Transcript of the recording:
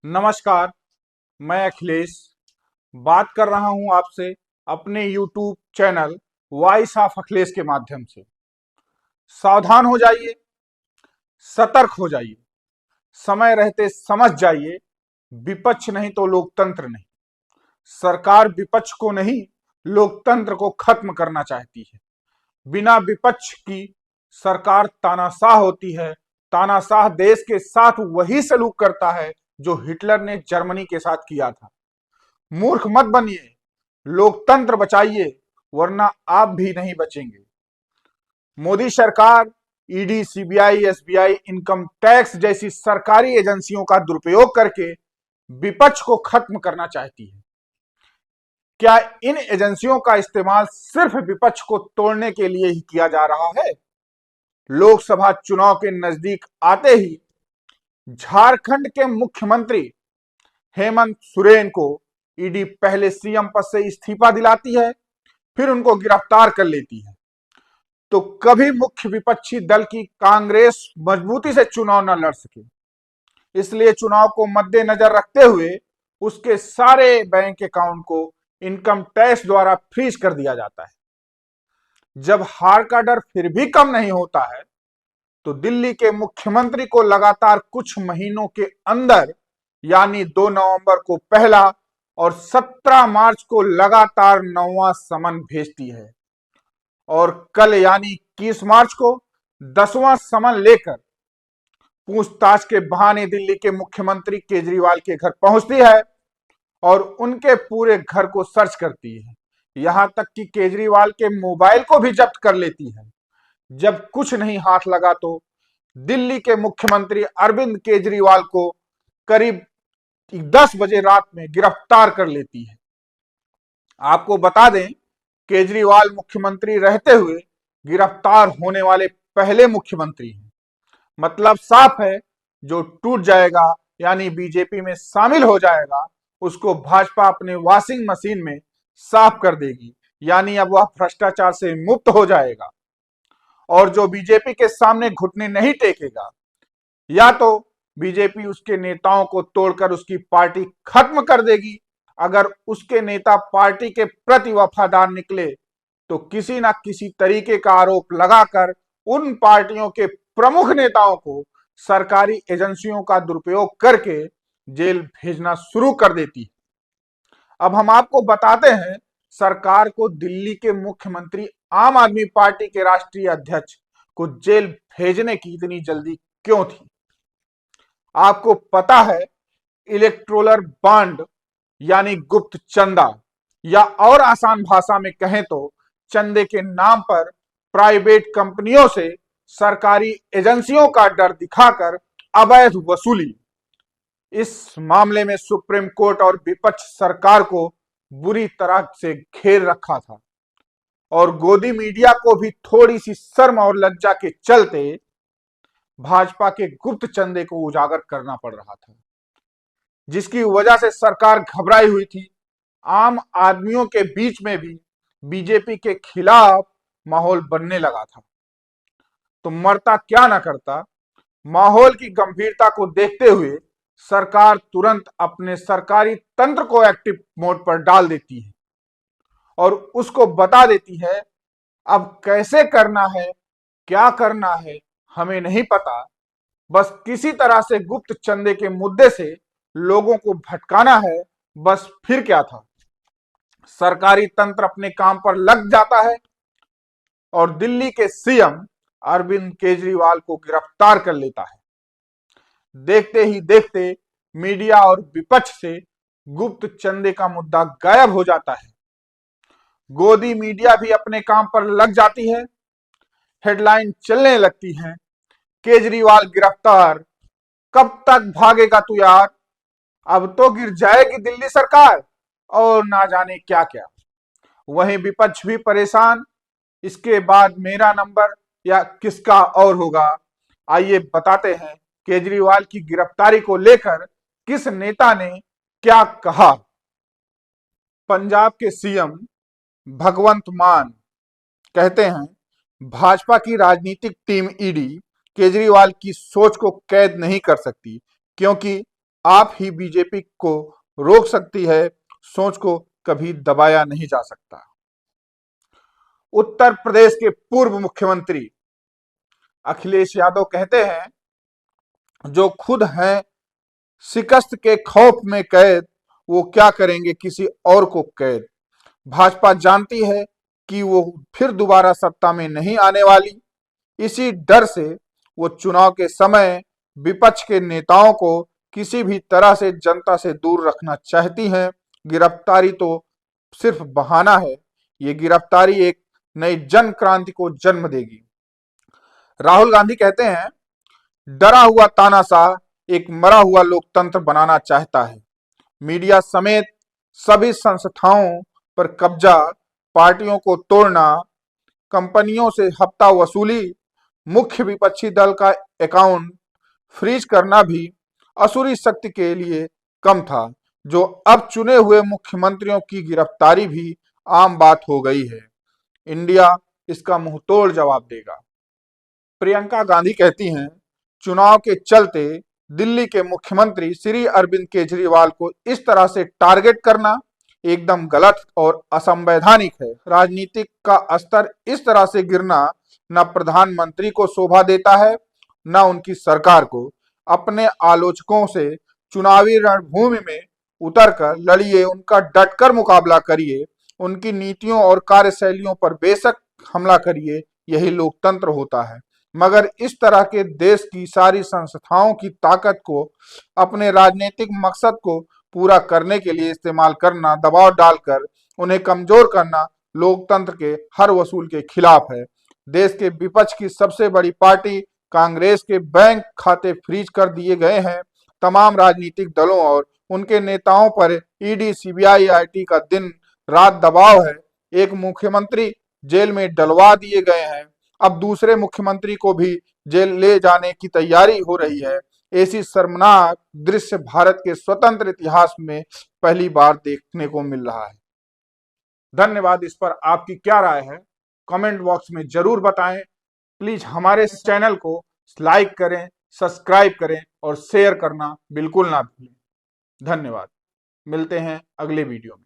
नमस्कार। मैं अखिलेश बात कर रहा हूं आपसे अपने YouTube channel voice of Akhilesh के माध्यम से। सावधान हो जाइए, सतर्क हो जाइए, समय रहते समझ जाइए। विपक्ष नहीं तो लोकतंत्र नहीं। सरकार विपक्ष को नहीं, लोकतंत्र को खत्म करना चाहती है। बिना विपक्ष की सरकार तानाशाह होती है। तानाशाह देश के साथ वही सलूक करता है जो हिटलर ने जर्मनी के साथ किया था। मूर्ख मत बनिए, लोकतंत्र बचाइए, वरना आप भी नहीं बचेंगे। मोदी सरकार ED, CBI, SBI, income tax जैसी सरकारी एजेंसियों का दुरुपयोग करके विपक्ष को खत्म करना चाहती है। क्या इन एजेंसियों का इस्तेमाल सिर्फ विपक्ष को तोड़ने के लिए ही किया जा रहा है? लोकसभा चुनाव के नजदीक आते ही झारखंड के मुख्यमंत्री हेमंत सोरेन को ईडी पहले सीएम पद से इस्तीफा दिलाती है, फिर उनको गिरफ्तार कर लेती है। तो कभी मुख्य विपक्षी दल की कांग्रेस मजबूती से चुनाव न लड़ सके, इसलिए चुनाव को मद्देनजर रखते हुए उसके सारे बैंक अकाउंट को इनकम टैक्स द्वारा फ्रीज कर दिया जाता है। जब हार का डर फिर भी कम नहीं होता है, तो दिल्ली के मुख्यमंत्री को लगातार कुछ महीनों के अंदर यानी 2 नवंबर को पहला और 17 मार्च को लगातार 9वां समन भेजती है और कल यानी 21 मार्च को 10वां समन लेकर पूछताछ के बहाने दिल्ली के मुख्यमंत्री केजरीवाल के घर पहुंचती है और उनके पूरे घर को सर्च करती है। यहां तक कि केजरीवाल के मोबाइल को भी जब्त कर लेती है। जब कुछ नहीं हाथ लगा तो दिल्ली के मुख्यमंत्री अरविंद केजरीवाल को करीब 10 बजे रात में गिरफ्तार कर लेती है। आपको बता दें, केजरीवाल मुख्यमंत्री रहते हुए गिरफ्तार होने वाले पहले मुख्यमंत्री हैं। मतलब साफ है, जो टूट जाएगा यानी बीजेपी में शामिल हो जाएगा, उसको भाजपा अपने वॉशिंग मशीन में साफ कर देगी, यानी अब वह भ्रष्टाचार से मुक्त हो जाएगा। और जो बीजेपी के सामने घुटने नहीं टेकेगा, या तो बीजेपी उसके नेताओं को तोड़कर उसकी पार्टी खत्म कर देगी, अगर उसके नेता पार्टी के प्रति वफादार निकले तो किसी ना किसी तरीके का आरोप लगाकर उन पार्टियों के प्रमुख नेताओं को सरकारी एजेंसियों का दुरुपयोग करके जेल भेजना शुरू कर देती है। अब हम आपको बताते हैं, सरकार को दिल्ली के मुख्यमंत्री आम आदमी पार्टी के राष्ट्रीय अध्यक्ष को जेल भेजने की इतनी जल्दी क्यों थी। आपको पता है, इलेक्टोरल बॉन्ड यानी गुप्त चंदा, या और आसान भाषा में कहें तो चंदे के नाम पर प्राइवेट कंपनियों से सरकारी एजेंसियों का डर दिखाकर अवैध वसूली। इस मामले में सुप्रीम कोर्ट और विपक्ष सरकार को बुरी तरह से घेर रखा था और गोदी मीडिया को भी थोड़ी सी शर्म और लज्जा के चलते भाजपा के गुप्त चंदे को उजागर करना पड़ रहा था, जिसकी वजह से सरकार घबराई हुई थी। आम आदमियों के बीच में भी बीजेपी के खिलाफ माहौल बनने लगा था। तो मरता क्या ना करता। माहौल की गंभीरता को देखते हुए सरकार तुरंत अपने सरकारी तंत्र को एक्टिव मोड पर डाल देती है और उसको बता देती है अब कैसे करना है, क्या करना है हमें नहीं पता, बस किसी तरह से गुप्त चंदे के मुद्दे से लोगों को भटकाना है। बस फिर क्या था, सरकारी तंत्र अपने काम पर लग जाता है और दिल्ली के सीएम अरविंद केजरीवाल को गिरफ्तार कर लेता है। देखते ही देखते मीडिया और विपक्ष से गुप्त चंदे का मुद्दा गायब हो जाता है। गोदी मीडिया भी अपने काम पर लग जाती है। हेडलाइन चलने लगती है, केजरीवाल गिरफ्तार, कब तक भागेगा तू यार, अब तो गिर जाएगी दिल्ली सरकार, और ना जाने क्या क्या। वहीं विपक्ष भी परेशान, इसके बाद मेरा नंबर या किसका और होगा। आइए बताते हैं केजरीवाल की गिरफ्तारी को लेकर किस नेता ने क्या कहा। पंजाब के सीएम भगवंत मान कहते हैं, भाजपा की राजनीतिक टीम ईडी केजरीवाल की सोच को कैद नहीं कर सकती, क्योंकि आप ही बीजेपी को रोक सकती है। सोच को कभी दबाया नहीं जा सकता। उत्तर प्रदेश के पूर्व मुख्यमंत्री अखिलेश यादव कहते हैं, जो खुद हैं शिकस्त के खौफ में कैद, वो क्या करेंगे किसी और को कैद। भाजपा जानती है कि वो फिर दोबारा सत्ता में नहीं आने वाली। इसी डर से वो चुनाव के समय विपक्ष के नेताओं को किसी भी तरह से जनता से दूर रखना चाहती हैं। गिरफ्तारी तो सिर्फ बहाना है। ये गिरफ्तारी एक नई जन क्रांति को जन्म देगी। राहुल गांधी कहते हैं, डरा हुआ तानाशाह एक मरा हुआ लोकतंत्र बनाना चाहता है। मीडिया समेत सभी संस्थाओं पर कब्जा, पार्टियों को तोड़ना, कंपनियों से हफ्ता वसूली, मुख्य विपक्षी दल का अकाउंट फ्रीज करना भी असुरी शक्ति के लिए कम था, जो अब चुने हुए मुख्यमंत्रियों की गिरफ्तारी भी आम बात हो गई है। इंडिया इसका मुंहतोड़ जवाब देगा। प्रियंका गांधी कहती हैं, चुनाव के चलते दिल्ली के मुख्यमंत्री श्री अरविंद केजरीवाल को इस तरह से टारगेट करना एकदम गलत और असंवैधानिक है। राजनीतिक का स्तर इस तरह से गिरना न प्रधानमंत्री को शोभा देता है, न उनकी सरकार को। अपने आलोचकों से चुनावी रणभूमि में उतरकर लड़िए, उनका डटकर मुकाबला करिए, उनकी नीतियों और कार्यशैलियों पर बेशक हमला करिए। यही लोकतंत्र होता है। मगर इस तरह के देश की सारी संस्थाओं की ताकत को अपने राजनीतिक मकसद को पूरा करने के लिए इस्तेमाल करना, दबाव डालकर उन्हें कमजोर करना लोकतंत्र के हर वसूल के खिलाफ है। देश के विपक्ष की सबसे बड़ी पार्टी कांग्रेस के बैंक खाते फ्रीज कर दिए गए हैं। तमाम राजनीतिक दलों और उनके नेताओं पर ईडी, सीबीआई, आईटी का दिन रात दबाव है। एक मुख्यमंत्री जेल में डलवा दिए गए हैं, अब दूसरे मुख्यमंत्री को भी जेल ले जाने की तैयारी हो रही है। ऐसी शर्मनाक दृश्य भारत के स्वतंत्र इतिहास में पहली बार देखने को मिल रहा है। धन्यवाद। इस पर आपकी क्या राय है, कमेंट बॉक्स में जरूर बताएं। प्लीज हमारे इस चैनल को लाइक करें, सब्सक्राइब करें और शेयर करना बिल्कुल ना भूलें। धन्यवाद। मिलते हैं अगले वीडियो में।